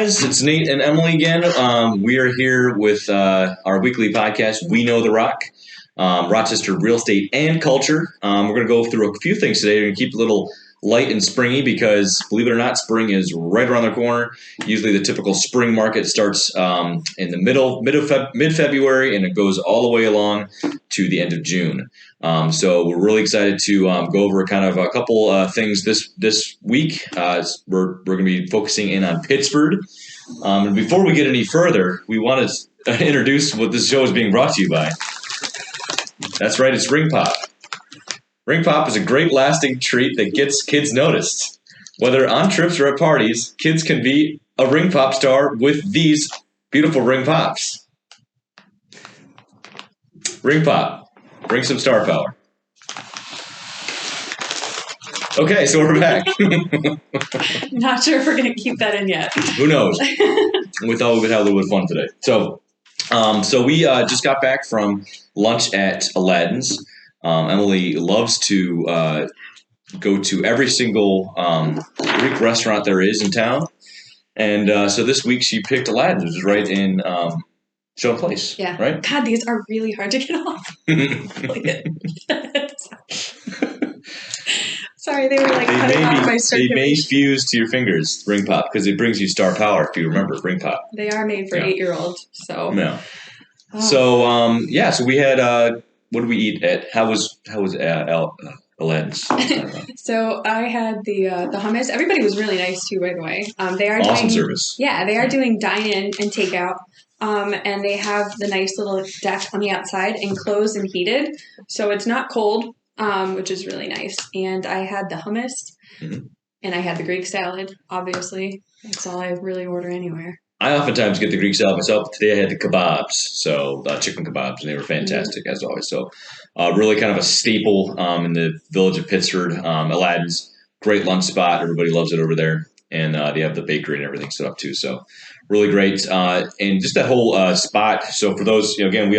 guys, it's Nate and Emily again. We are here with our weekly podcast, We Know the ROC, Rochester real estate and culture. We're going to go through a few things today. We're going to keep it a little light and springy because, believe it or not, spring is right around the corner. Usually the typical spring market starts in the mid-February, and it goes all the way along to the end of June. So we're really excited to go over kind of a couple things this week. We're going to be focusing in on Pittsford. And before we get any further, we want to introduce what this show is being brought to you by. That's right, it's Ring Pop. Ring Pop is a great lasting treat that gets kids noticed. Whether on trips or at parties, kids can be a Ring Pop star with these beautiful Ring Pops. Ring Pop. Bring some star power. Okay, so we're back. Not sure if we're going to keep that in yet. Who knows? We thought we would have a little bit of fun today. So we just got back from lunch at Aladdin's. Emily loves to go to every single Greek restaurant there is in town. And so this week she picked Aladdin's, which is right in Show Place. Yeah. Right? God, these are really hard to get off. Sorry, they were like cutting off my circulation. They may fuse to your fingers, Ring Pop, because it brings you star power if you remember Ring Pop. They are made for 8-year-olds, so. Yeah. Oh. So we had what did we eat at? How was Aladdin's? So I had the hummus. Everybody was really nice too, by the way. They are awesome doing, service. Yeah, they are doing dine-in and takeout. And they have the nice little deck on the outside, enclosed and heated, so it's not cold, which is really nice. And I had the hummus, and I had the Greek salad. Obviously, that's all I really order anywhere. I oftentimes get the Greek salad myself. Today I had the kebabs, so chicken kebabs, and they were fantastic as always. So really kind of a staple in the village of Pittsford. Aladdin's, great lunch spot. Everybody loves it over there. And they have the bakery and everything set up too. So really great. And just that whole spot. So for those, again, We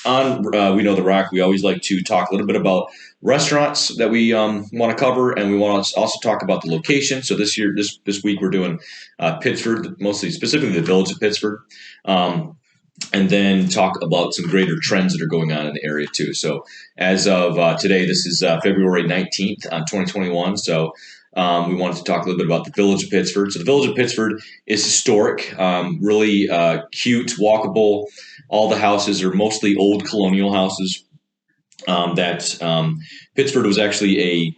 Know the ROC, we always like to talk a little bit about restaurants that we want to cover, and we want to also talk about the location. So this week we're doing Pittsford, specifically the village of Pittsford, and then talk about some greater trends that are going on in the area too. So as of today, this is February 19th, 2021. So we wanted to talk a little bit about the village of Pittsford. So the village of Pittsford is historic, really cute, walkable. All the houses are mostly old colonial houses. Pittsford was actually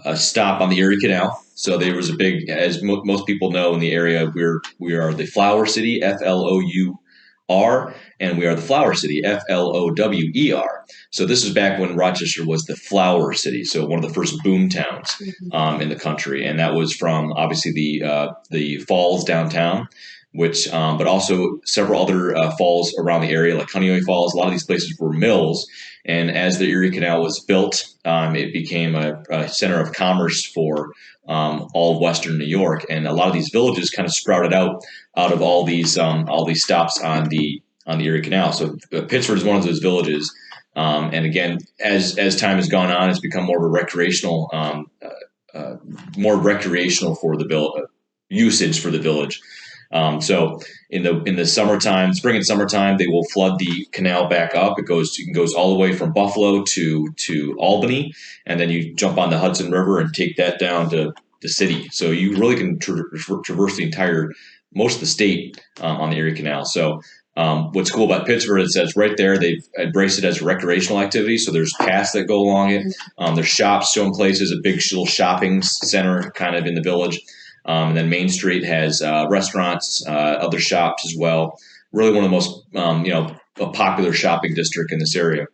a stop on the Erie Canal. So there was a big, as most people know in the area, we are the Flower City, Flour, and we are the Flower City, Flower. So this is back when Rochester was the Flower City, so one of the first boom towns in the country, and that was from obviously the falls downtown, which but also several other falls around the area, like Honeoye Falls. A lot of these places were mills, and as the Erie Canal was built, it became a center of commerce for all of Western New York, and a lot of these villages kind of sprouted out of all these stops on the Erie Canal. So Pittsford is one of those villages, and again, as time has gone on, it's become more of a recreational, for the usage for the village. So in the summertime, spring and summertime, they will flood the canal back up. It goes all the way from Buffalo to Albany, and then you jump on the Hudson River and take that down to the city. So you really can traverse most of the state on the Erie Canal. So what's cool about Pittsford is that right there, they've embraced it as a recreational activity. So there's paths that go along it. There's shops, showing places, a big little shopping center kind of in the village. And then Main Street has restaurants, other shops as well. Really one of the most, a popular shopping district in this area.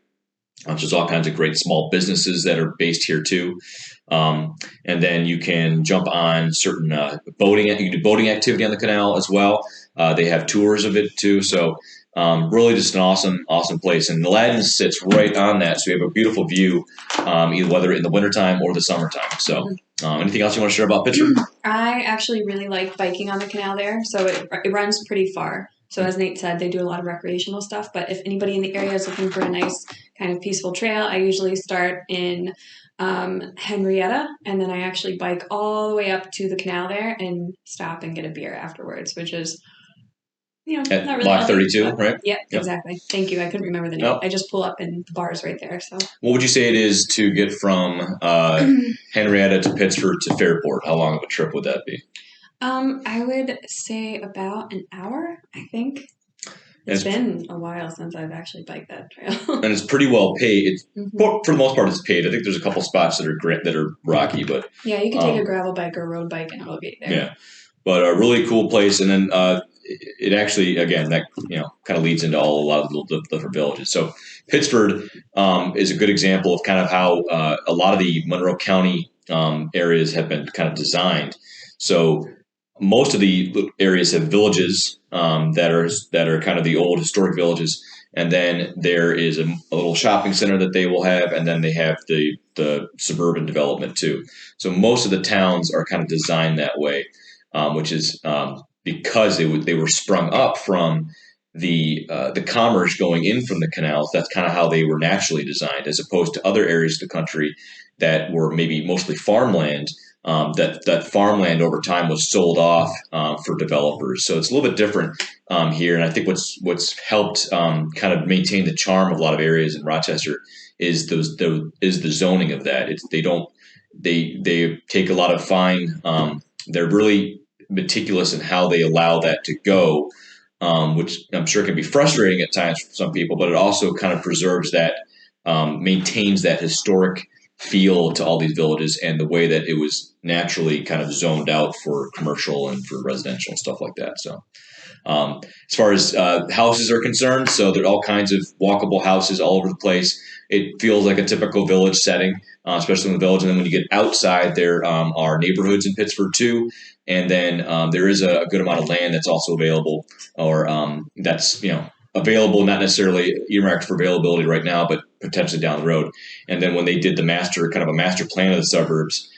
There's all kinds of great small businesses that are based here too. And then you can jump on certain boating. You can do boating activity on the canal as well. They have tours of it too. So really just an awesome place. And Aladdin's sits right on that. So you have a beautiful view, either whether in the wintertime or the summertime. So anything else you want to share about Pittsford? I actually really like biking on the canal there. So it runs pretty far. So as Nate said, they do a lot of recreational stuff. But if anybody in the area is looking for a nice kind of peaceful trail, I usually start in Henrietta, and then I actually bike all the way up to the canal there and stop and get a beer afterwards, which is At not really Block healthy, 32, right? Yeah, exactly. Thank you. I couldn't remember the name. Yep. I just pull up and the bar's right there. So What would you say it is to get from Henrietta to Pittsford to Fairport? How long of a trip would that be? I would say about an hour, I think. It's been a while since I've actually biked that trail. And it's pretty well paid. For the most part, it's paid. I think there's a couple spots that are rocky, but yeah, you can take a gravel bike or road bike and it'll get you there. Yeah, but a really cool place. And then it actually, again, that kind of leads into a lot of the different villages. So Pittsford is a good example of kind of how a lot of the Monroe County areas have been kind of designed. So most of the areas have villages that are kind of the old historic villages, and then there is a little shopping center that they will have, and then they have the suburban development too. So most of the towns are kind of designed that way, which is because they were sprung up from the commerce going in from the canals. That's kind of how they were naturally designed, as opposed to other areas of the country that were maybe mostly farmland. That farmland over time was sold off for developers. So it's a little bit different here. And I think what's helped kind of maintain the charm of a lot of areas in Rochester is the zoning of that. They take a lot of fine. They're really meticulous in how they allow that to go, which I'm sure can be frustrating at times for some people, but it also kind of preserves that, maintains that historic feel to all these villages and the way that it was naturally kind of zoned out for commercial and for residential and stuff like that. So as far as houses are concerned, so there are all kinds of walkable houses all over the place. It feels like a typical village setting, especially in the village. And then when you get outside, there are neighborhoods in Pittsford too. And then there is a good amount of land that's also available, or that's available, not necessarily earmarked for availability right now, but potentially down the road. And then when they did a master plan of the suburbs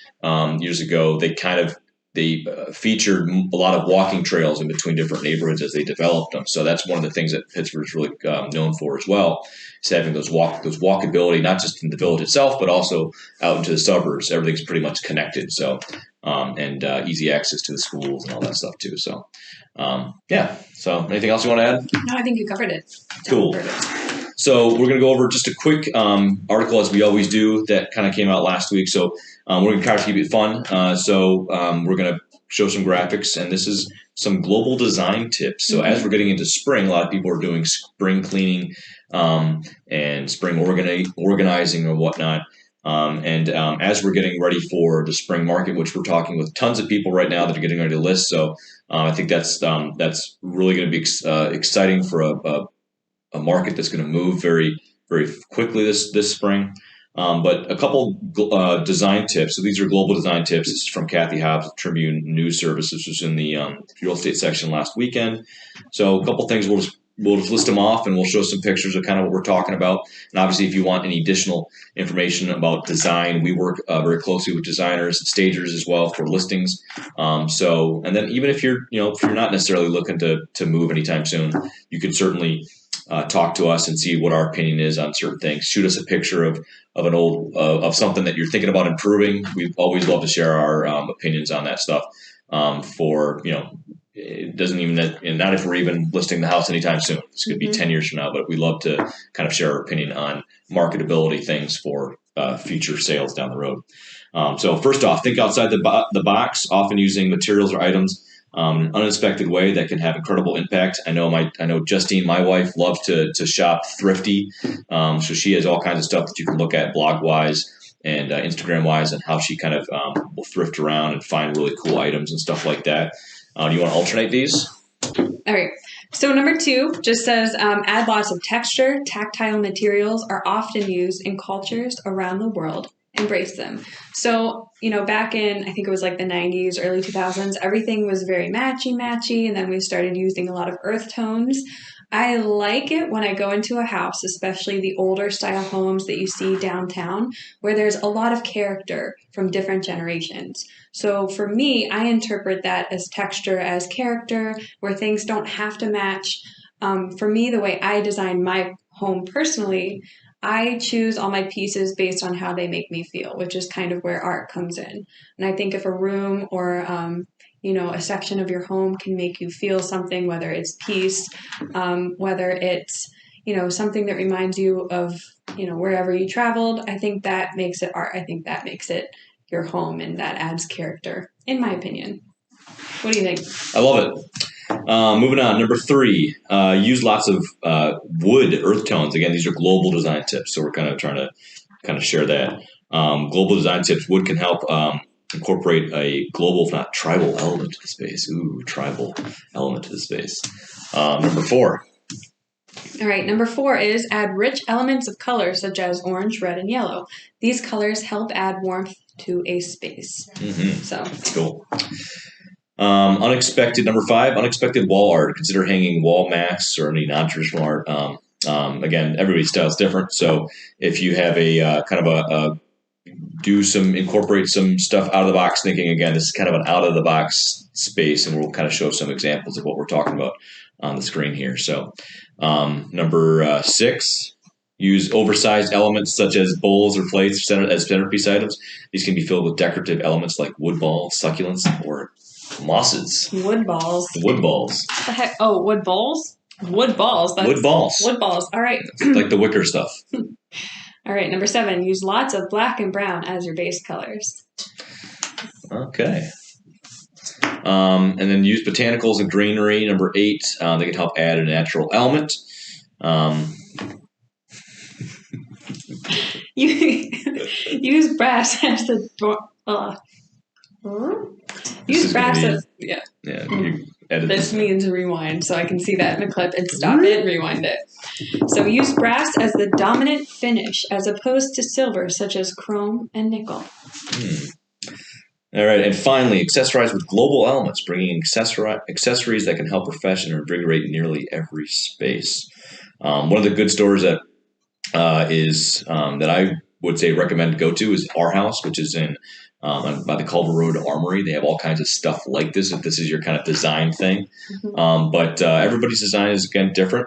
years ago, they featured a lot of walking trails in between different neighborhoods as they developed them. So that's one of the things that Pittsburgh is really known for as well, is having those walkability, not just in the village itself, but also out into the suburbs. Everything's pretty much connected. So and easy access to the schools and all that stuff too. So yeah. So anything else you want to add? No, I think you covered it. Cool. So we're going to go over just a quick article, as we always do, that kind of came out last week. So we're going to try to keep it fun. So we're going to show some graphics, and this is some global design tips. So as we're getting into spring, a lot of people are doing spring cleaning and spring organizing or whatnot. As we're getting ready for the spring market, which we're talking with tons of people right now that are getting ready to list. So I think that's really going to be exciting for a market that's going to move very, very quickly this spring. But a couple design tips. So these are global design tips. This is from Kathy Hobbs, Tribune News Service. This was in the real estate section last weekend. So a couple things we'll just list them off, and we'll show some pictures of kind of what we're talking about. And obviously, if you want any additional information about design, we work very closely with designers and stagers as well for listings. And then even if you're not necessarily looking to move anytime soon, you can certainly talk to us and see what our opinion is on certain things. Shoot us a picture of something that you're thinking about improving. We always love to share our opinions on that stuff. It doesn't even, and not if we're even listing the house anytime soon. This could be 10 years from now, but we love to kind of share our opinion on marketability things for future sales down the road. So first off, think outside the box, often using materials or items in an uninspected way that can have incredible impact. I know Justine, my wife, loves to shop thrifty. So she has all kinds of stuff that you can look at blog wise and Instagram wise, and how she kind of will thrift around and find really cool items and stuff like that. Do you want to alternate these? All right. So number 2 just says, add lots of texture. Tactile materials are often used in cultures around the world embrace them. So, back in, I think it was like the 90s, early 2000s, everything was very matchy, and then we started using a lot of earth tones. I like it when I go into a house, especially the older style homes that you see downtown, where there's a lot of character from different generations. So for me, I interpret that as texture, as character, where things don't have to match. For me, the way I design my home personally, I choose all my pieces based on how they make me feel, which is kind of where art comes in. And I think if a room or a section of your home can make you feel something, whether it's peace, whether it's, something that reminds you of, wherever you traveled, I think that makes it art. I think that makes it your home, and that adds character, in my opinion. What do you think? I love it. Moving on, number 3, use lots of wood earth tones. Again, these are global design tips, so we're kind of trying to share that. Global design tips, wood can help incorporate a global, if not tribal, element to the space. Ooh, tribal element to the space. Number 4. All right, number 4 is add rich elements of color, such as orange, red, and yellow. These colors help add warmth to a space. Mm-hmm. So cool. Number 5, unexpected wall art. Consider hanging wall masks or any non-traditional art. Again, everybody's style is different. So if you have a incorporate some stuff out of the box thinking, again, this is kind of an out of the box space, and we'll kind of show some examples of what we're talking about on the screen here. So number 6, use oversized elements such as bowls or plates as centerpiece items. These can be filled with decorative elements like wood balls, succulents, or mosses. Wood balls. Wood balls. What the heck? Oh, wood balls? Wood balls. Wood balls. Wood balls. All right. Like the wicker stuff. All right. Number 7, use lots of black and brown as your base colors. Okay. And then use botanicals and greenery. Number 8, they can help add a natural element. Use brass as the door. Use brass as Yeah. You edit this means rewind, so I can see that in the clip and stop it and rewind it. So use brass as the dominant finish as opposed to silver, such as chrome and nickel. All right, and finally, accessorize with global elements, bringing accessories that can help refresh and invigorate nearly every space. One of the good stores that I would say recommend to go to is Our House, which is in by the Culver Road Armory. They have all kinds of stuff like this, if this is your kind of design thing. Mm-hmm. But everybody's design is, again, different.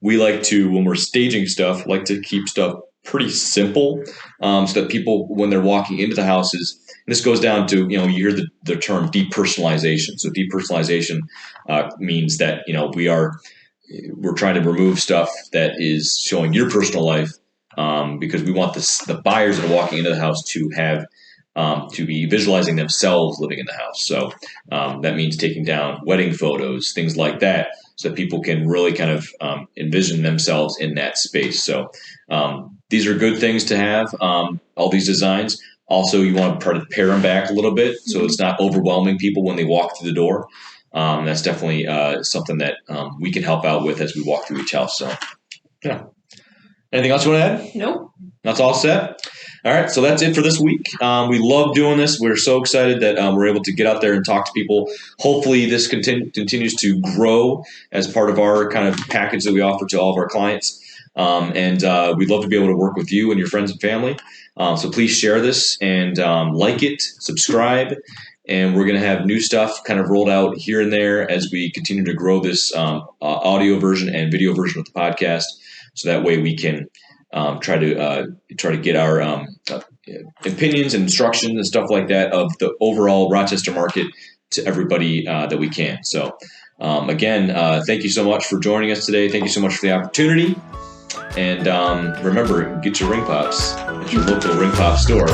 We like to, when we're staging stuff, like to keep stuff pretty simple so that people, when they're walking into the houses, and this goes down to, you hear the term depersonalization. So depersonalization means that, we're trying to remove stuff that is showing your personal life because we want the buyers that are walking into the house to have to be visualizing themselves living in the house. So that means taking down wedding photos, things like that, so that people can really kind of envision themselves in that space. So these are good things to have, all these designs. Also, you want to try to pare them back a little bit so it's not overwhelming people when they walk through the door. That's definitely something that we can help out with as we walk through each house. So, yeah. Anything else you want to add? Nope. That's all set? All right, so that's it for this week. We love doing this. We're so excited that we're able to get out there and talk to people. Hopefully this continues to grow as part of our kind of package that we offer to all of our clients. And we'd love to be able to work with you and your friends and family. So please share this and like it, subscribe. And we're going to have new stuff kind of rolled out here and there as we continue to grow this audio version and video version of the podcast. So that way we can try to get our opinions and instructions and stuff like that of the overall Rochester market to everybody that we can. So again, thank you so much for joining us today. Thank you so much for the opportunity. And remember, get your ring pops at your local ring pop store.